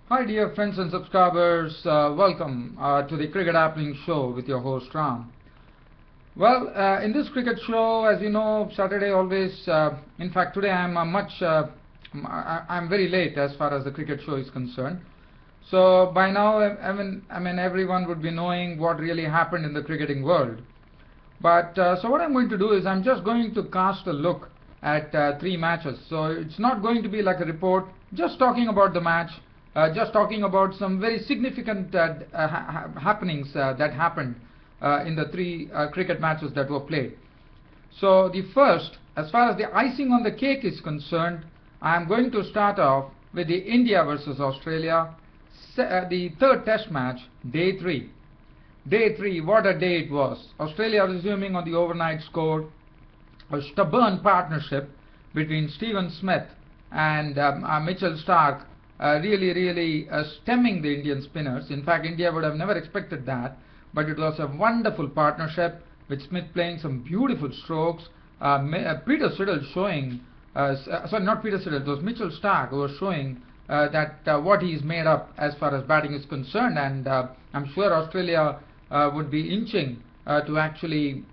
Hi dear friends and subscribers, welcome to the Cricket Happenings Show with your host Ram. Well, in this cricket show, as you know, Saturday always, in fact today I'm very late as far as the cricket show is concerned. So by now, I mean everyone would be knowing what really happened in the cricketing world. But so what I'm going to do is I'm just going to cast a look at three matches. So it's not going to be like a report, just talking about the match, just talking about some very significant happenings that happened in the three cricket matches that were played. So the first, as far as the icing on the cake is concerned, I am going to start off with the India versus Australia, the third test match, day 3. Day 3, what a day it was. Australia resuming on the overnight score, a stubborn partnership between Stephen Smith and Mitchell Starc, really stemming the Indian spinners. In fact, India would have never expected that, but it was a wonderful partnership with Smith playing some beautiful strokes. Peter Siddle showing, sorry, not Peter Siddle, it was Mitchell Starc who was showing that what he's made up as far as batting is concerned, and I'm sure Australia would be inching to actually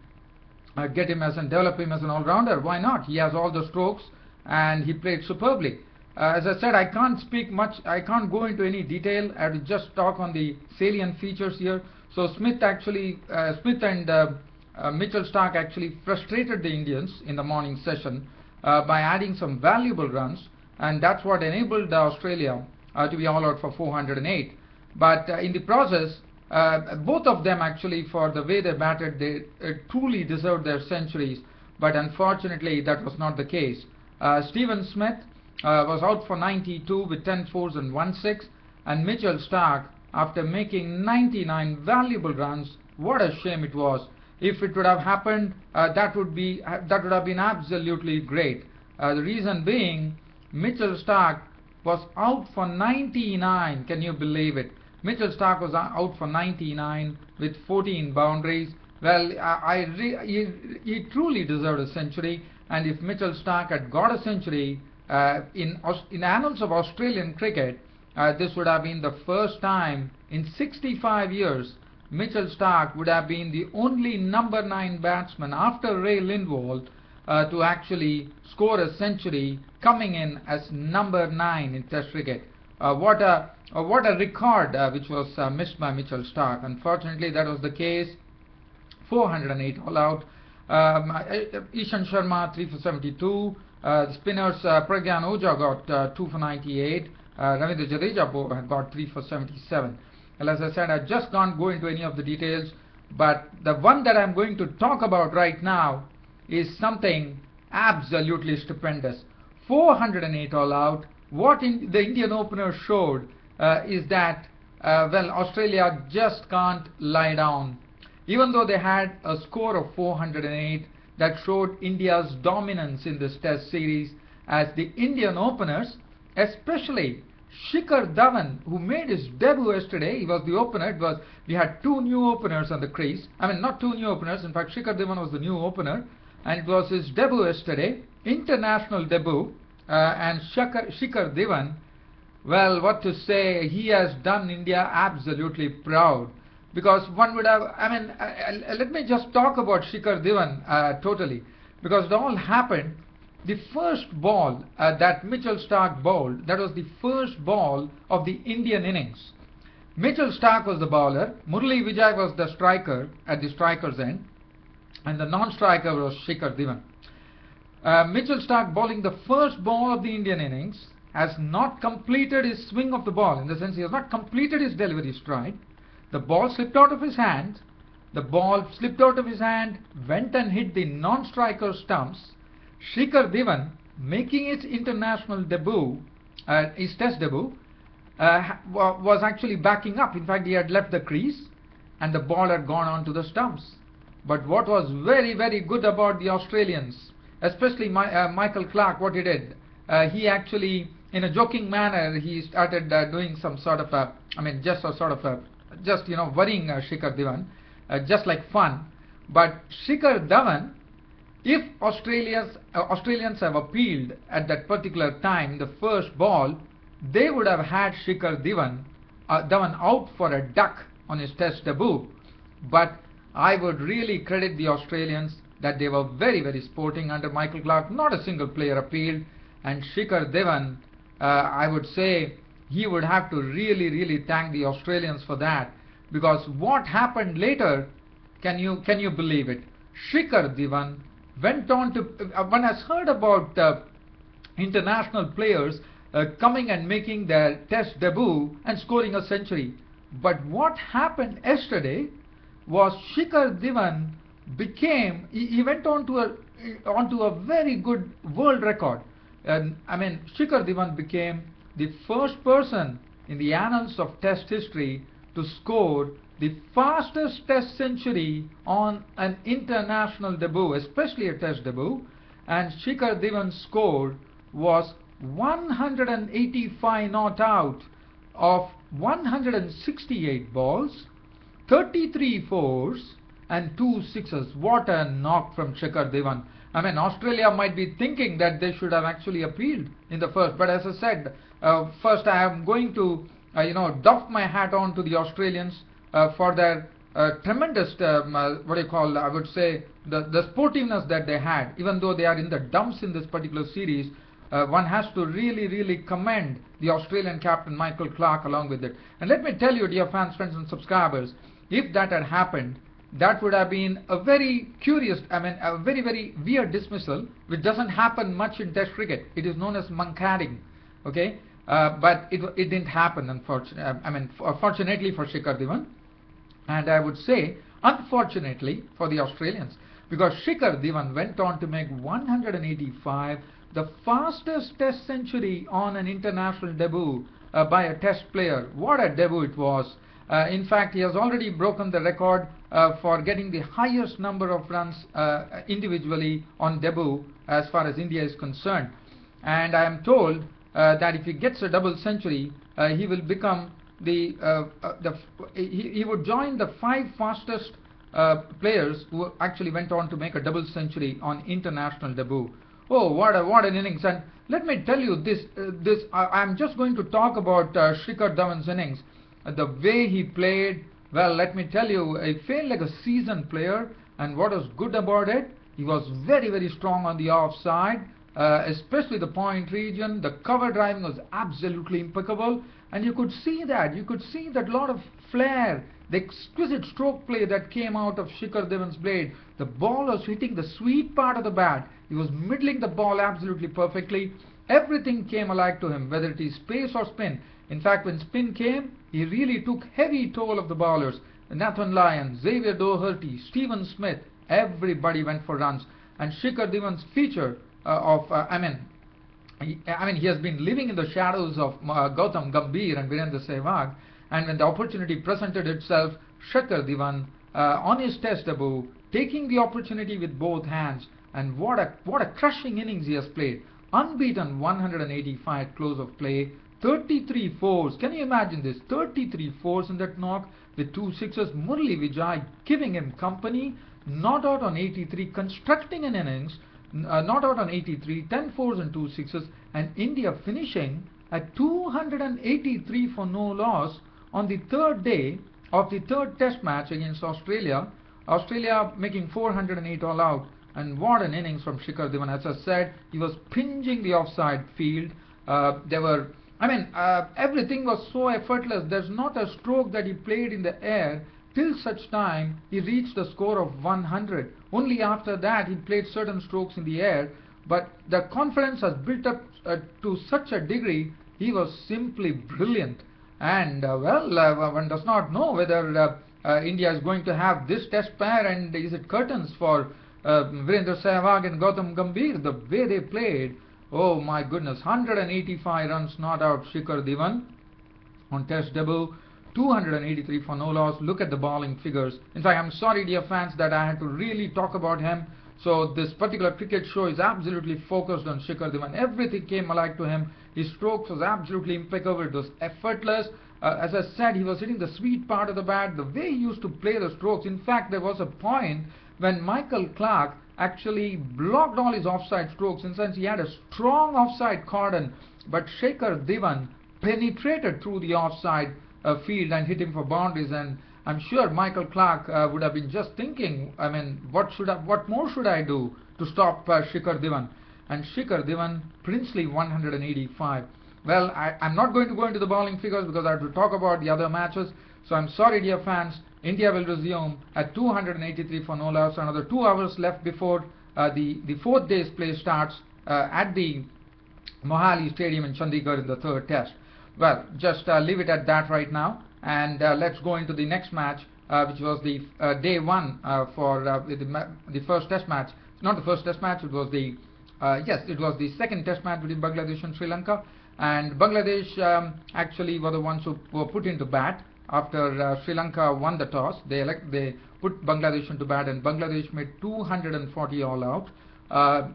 get him as and develop him as an all-rounder. Why not? He has all the strokes and he played superbly. As I said, I can't speak much, I can't go into any detail. I have to just talk on the salient features here. So Smith and Mitchell Starc actually frustrated the Indians in the morning session by adding some valuable runs, and that's what enabled Australia to be all out for 408. But in the process, both of them actually, for the way they batted, they truly deserved their centuries, but unfortunately that was not the case. Stephen Smith was out for 92 with 10 fours and 1 6, and Mitchell Starc, after making 99 valuable runs, what a shame it was. If it would have happened, that would have been absolutely great. The reason being, Mitchell Starc was out for 99. Can you believe it? Mitchell Starc was out for 99 with 14 boundaries. Well, he truly deserved a century, and if Mitchell Starc had got a century in annals of Australian cricket, this would have been the first time in 65 years Mitchell Starc would have been the only number 9 batsman after Ray Lindwall to actually score a century, coming in as number 9 in Test cricket. What a record which was missed by Mitchell Starc. Unfortunately, that was the case. 408 all out. Ishan Sharma 3 for 72. Spinners Pragyan Ojha got 2 for 98. Ravindra Jadeja got 3 for 77. Well, as I said, I just can't go into any of the details, but the one that I'm going to talk about right now is something absolutely stupendous. 408 all out. What the Indian opener showed is that, well, Australia just can't lie down. Even though they had a score of 408, that showed India's dominance in this test series, as the Indian openers, especially Shikhar Dhawan, who made his debut yesterday, he was the opener. We had two new openers on the crease. I mean, not two new openers, in fact Shikhar Dhawan was the new opener, and it was his debut yesterday, international debut, and Shikhar Dhawan, well, what to say, he has done India absolutely proud. Because one would have, let me just talk about Shikhar Dhawan totally, because it all happened. The first ball that Mitchell Starc bowled, that was the first ball of the Indian innings. Mitchell Starc was the bowler, Murali Vijay was the striker at the striker's end, and the non-striker was Shikhar Dhawan. Mitchell Starc bowling the first ball of the Indian innings has not completed his swing of the ball, in the sense he has not completed his delivery stride. The ball slipped out of his hand. The ball slipped out of his hand, went and hit the non-striker stumps. Shikhar Dhawan, making his international debut, his test debut, was actually backing up. In fact, he had left the crease and the ball had gone on to the stumps. But what was very good about the Australians, especially Michael Clarke, what he did, he actually, in a joking manner, he started doing some sort of a, worrying Shikhar Dhawan, just like fun. But Shikhar Dhawan, if Australians have appealed at that particular time, the first ball, they would have had Shikhar Dhawan out for a duck on his test debut. But I would really credit the Australians that they were very, very sporting under Michael Clarke. Not a single player appealed, and Shikhar Dhawan, I would say he would have to really, really thank the Australians for that, because what happened later, can you believe it? Shikhar Dhawan went on to, one has heard about international players coming and making their test debut and scoring a century. But what happened yesterday was Shikhar Dhawan became, he went on to a very good world record. I mean, Shikhar Dhawan became the first person in the annals of test history to score the fastest test century on an international debut, especially a test debut. And Shikhar Dhawan's score was 185 not out of 168 balls, 33 fours and 2 sixes. What a knock from Shikhar Dhawan. I mean, Australia might be thinking that they should have actually appealed in the first, but as I said, first I am going to doff my hat on to the Australians for their tremendous I would say the sportiveness that they had. Even though they are in the dumps in this particular series, one has to really, really commend the Australian captain Michael Clarke along with it. And let me tell you, dear fans, friends and subscribers, if that had happened, that would have been a very curious, a very, very weird dismissal, which doesn't happen much in test cricket. It is known as monkadding, okay? But it didn't happen, fortunately for Shikhar Dhawan, and I would say unfortunately for the Australians, because Shikhar Dhawan went on to make 185, the fastest test century on an international debut by a test player. What a debut it was. In fact, he has already broken the record for getting the highest number of runs individually on debut as far as India is concerned. And I am told that if he gets a double century, he will become he would join the 5 fastest players who actually went on to make a double century on international debut. Oh, what an innings! And let me tell you I'm just going to talk about Shikhar Dhawan's innings. The way he played, well, let me tell you, he felt like a seasoned player, and what was good about it, he was very, very strong on the offside, especially the point region. The cover driving was absolutely impeccable, and you could see that lot of flair, the exquisite stroke play that came out of Shikhar Dhawan's blade. The ball was hitting the sweet part of the bat. He was middling the ball absolutely perfectly. Everything came alike to him, whether it is pace or spin. In fact, when spin came, he really took heavy toll of the bowlers. Nathan Lyon, Xavier Doherty, Stephen Smith, everybody went for runs. And Shikhar Dhawan's feature he has been living in the shadows of Gautam Gambhir and Virendra Sehwag, and when the opportunity presented itself, Shikhar Dhawan on his test debut, taking the opportunity with both hands, and what a crushing innings he has played. Unbeaten 185 close of play, 33 fours. Can you imagine this? 33 fours in that knock with 2 sixes. Murali Vijay giving him company, not out on 83, constructing an innings, not out on 83, 10 fours and 2 sixes, and India finishing at 283 for no loss on the third day of the third test match against Australia. Australia making 408 all out. And what an innings from Shikhar Dhawan. As I said, he was pinging the offside field. Everything was so effortless. There's not a stroke that he played in the air till such time he reached a score of 100. Only after that he played certain strokes in the air. But the confidence has built up to such a degree. He was simply brilliant. And one does not know whether India is going to have this test pair, and is it curtains for Virendra Sehwag and Gautam Gambhir. The way they played, oh my goodness, 185 runs not out Shikhar Dhawan on test debut, 283 for no loss. Look at the bowling figures. In fact, I'm sorry, dear fans, that I had to really talk about him. So this particular cricket show is absolutely focused on Shikhar Dhawan. Everything came alike to him. His strokes was absolutely impeccable. It was effortless. As I said, he was hitting the sweet part of the bat. The way he used to play the strokes. In fact, there was a point when Michael Clarke actually blocked all his offside strokes, in the sense he had a strong offside cordon, but Shikhar Dhawan penetrated through the offside field and hit him for boundaries. And I'm sure Michael Clarke would have been just thinking, I mean, what more should I do to stop Shikhar Dhawan? And Shikhar Dhawan, princely 185. Well, I'm not going to go into the bowling figures because I have to talk about the other matches. So I'm sorry, dear fans. India will resume at 283 for no loss. Another 2 hours left before the fourth day's play starts at the Mohali Stadium in Chandigarh in the third test. Well, just leave it at that right now, and let's go into the next match, which was the day one for the first test match. Not the first test match, it was the it was the second test match between Bangladesh and Sri Lanka. And Bangladesh actually were the ones who were put into bat after Sri Lanka won the toss. They put Bangladesh into bat, and Bangladesh made 240 all out.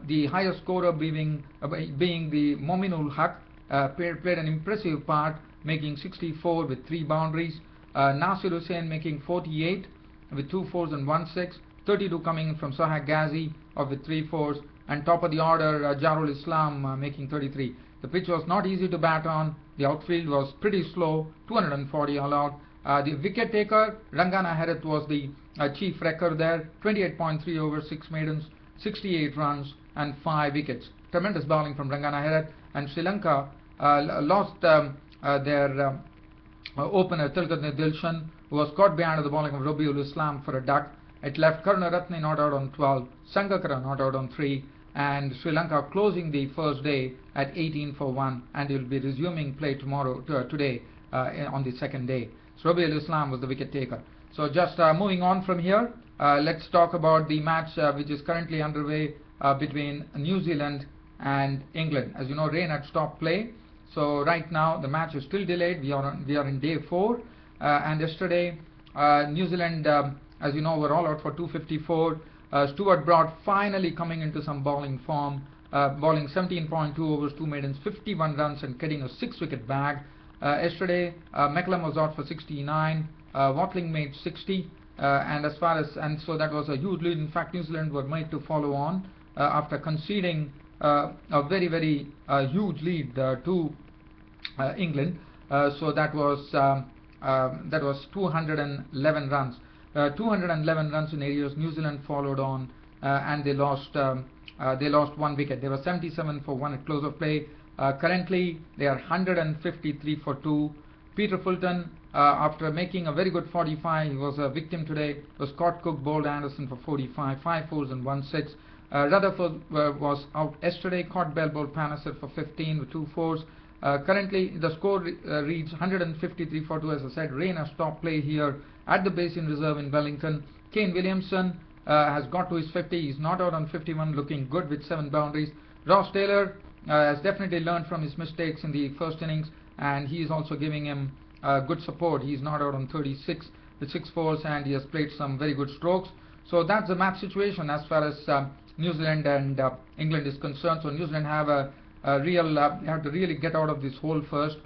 The highest scorer being the Mominul Haq, played an impressive part, making 64 with 3 boundaries. Nasir Hussain making 48 with 2 fours and 1 6. 32 coming in from Sahag Ghazi with 3 fours. And top of the order, Jarul Islam making 33. The pitch was not easy to bat on. The outfield was pretty slow, 240 all out. The wicket taker, Rangana Herath, was the chief wrecker there. 28.3 over 6 maidens, 68 runs and 5 wickets. Tremendous bowling from Rangana Herath. And Sri Lanka lost their opener Tilakratne Dilshan, who was caught behind the bowling of Rabiul Islam for a duck. It left Karunaratne not out on 12, Sangakkara not out on 3, and Sri Lanka closing the first day at 18 for 1, and will be resuming play today on the second day. So Rabiul Islam was the wicket taker. So just moving on from here, let's talk about the match which is currently underway between New Zealand and England. As you know, rain had stopped play, so right now the match is still delayed. We are in day 4, and yesterday New Zealand, as you know, were all out for 254. Stuart Broad finally coming into some bowling form, bowling 17.2 overs, 2 maidens, 51 runs, and getting a 6-wicket bag. Yesterday, McCallum was out for 69. Watling made 60, and so that was a huge lead. In fact, New Zealand were made to follow on after conceding a very huge lead to England. So that was 211 runs. 211 runs in areas. New Zealand followed on, and they lost 1 wicket. They were 77 for 1 at close of play. Currently, they are 153 for 2. Peter Fulton, after making a very good 45, he was a victim today. Was Scott Cook bowled Anderson for 45, 5 fours and 1 6. Rutherford was out yesterday. Caught Bell bowled Panasset for 15 with 2 fours. Currently, the score reads 153 for 2. As I said, rain has stopped play here at the Basin Reserve in Wellington. Kane Williamson has got to his 50. He's not out on 51, looking good with 7 boundaries. Ross Taylor has definitely learned from his mistakes in the first innings, and he is also giving him good support. He's not out on 36 with 6 fours, and he has played some very good strokes. So that's the match situation as far as New Zealand and England is concerned. So New Zealand have have to really get out of this hole first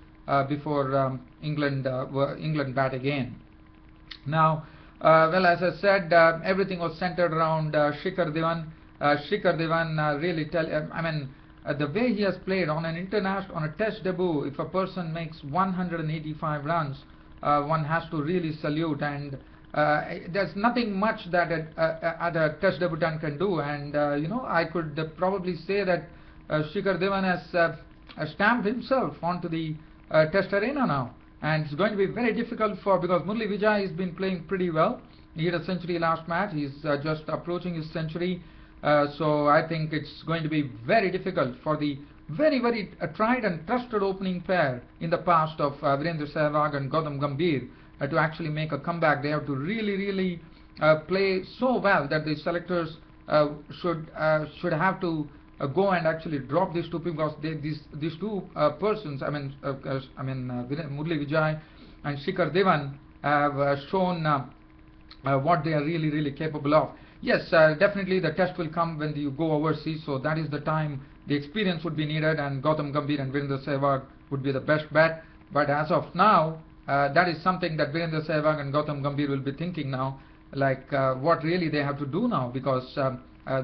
before England bat again. Now, well, as I said, everything was centered around Shikhar Dhawan. Shikhar Dhawan really the way he has played on a test debut. If a person makes 185 runs, one has to really salute, and there's nothing much that a test debutant can do. And I could probably say that Shikhar Dhawan has stamped himself onto the test arena now, and it's going to be very difficult because Murali Vijay has been playing pretty well. He had a century last match. He's just approaching his century. So I think it's going to be very difficult for the very tried and trusted opening pair in the past of Virendra Sehwag and Gautam Gambhir to actually make a comeback. They have to really play so well that the selectors should have to go and actually drop these two people, because these two persons, Murali Vijay and Shikhar Dhawan, have shown what they are really capable of. Yes, definitely the test will come when you go overseas, so that is the time the experience would be needed, and Gautam Gambhir and Virendra Sehwag would be the best bet. But as of now, that is something that Virendra Sehwag and Gautam Gambhir will be thinking now, like what really they have to do now, because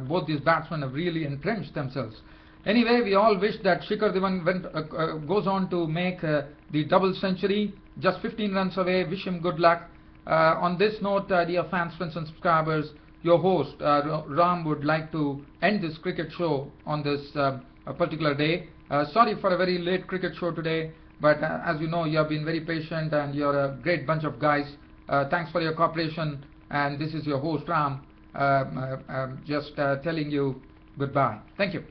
both these batsmen have really entrenched themselves. Anyway, we all wish that Shikhar Dhawan goes on to make the double century, just 15 runs away. Wish him good luck. On this note, dear fans, friends and subscribers, your host Ram would like to end this cricket show on this particular day. Sorry for a very late cricket show today, but as you know, you have been very patient and you're a great bunch of guys. Thanks for your cooperation, and this is your host Ram just telling you goodbye. Thank you.